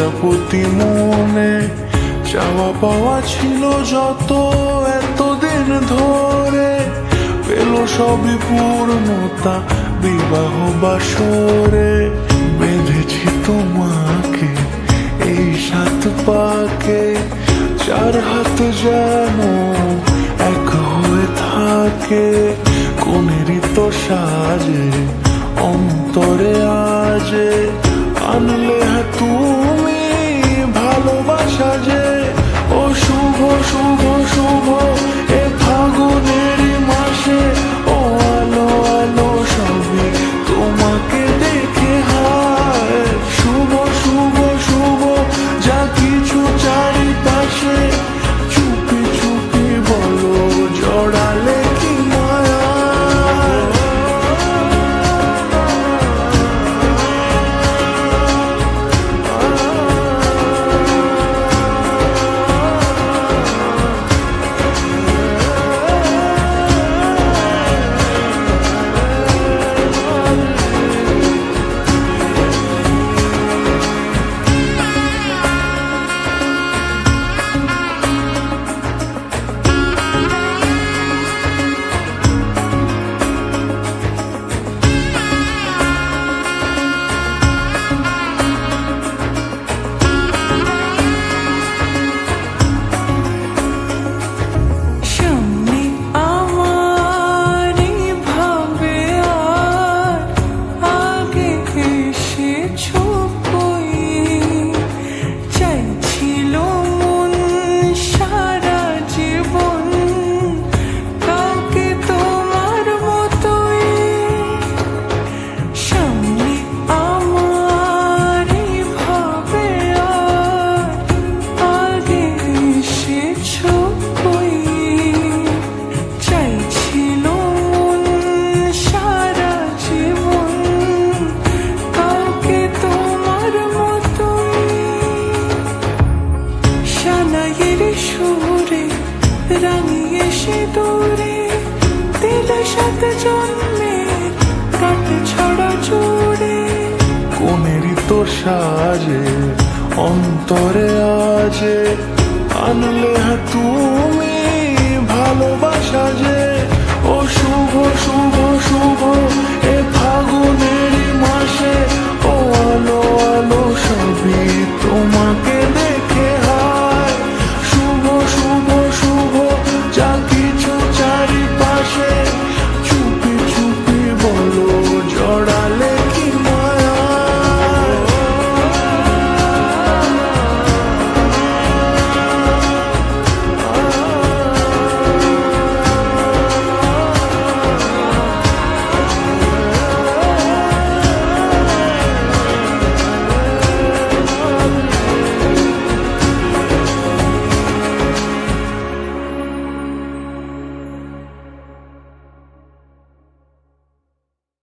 প্রজাপতি মনে চাওয়া পাওয়া ছিল যত এতদিন ধরে, পেল সবই পূর্ণতা বিবাহ বাসরে। বেঁধেছি তোমাকে এই 7 পাকে, 4 হাত যেন এক হয়ে থাকে। কোনেরই তো সাজে অন্তরে আজে, আনলে তুমি ভালোবাসা যে। ও শুভ শুভ শুভ এ ফাগুনেরই মাসে, ও আলো আলো সবই তোমাকে দেখে হায়। শুভ শুভ শুভ যা কিছু চারিপাশে, চুপি চুপি বলো জড়ালে কি মায়া। রাঙিয়ে সে দূরে দিলে 7 জন্মের কাট ছড়া জুড়ে। কোনেরই তো সাজে অন্তরে আজে, আনলে তুমি ভালোবাসা যে। ও শুভ শুভ শুভ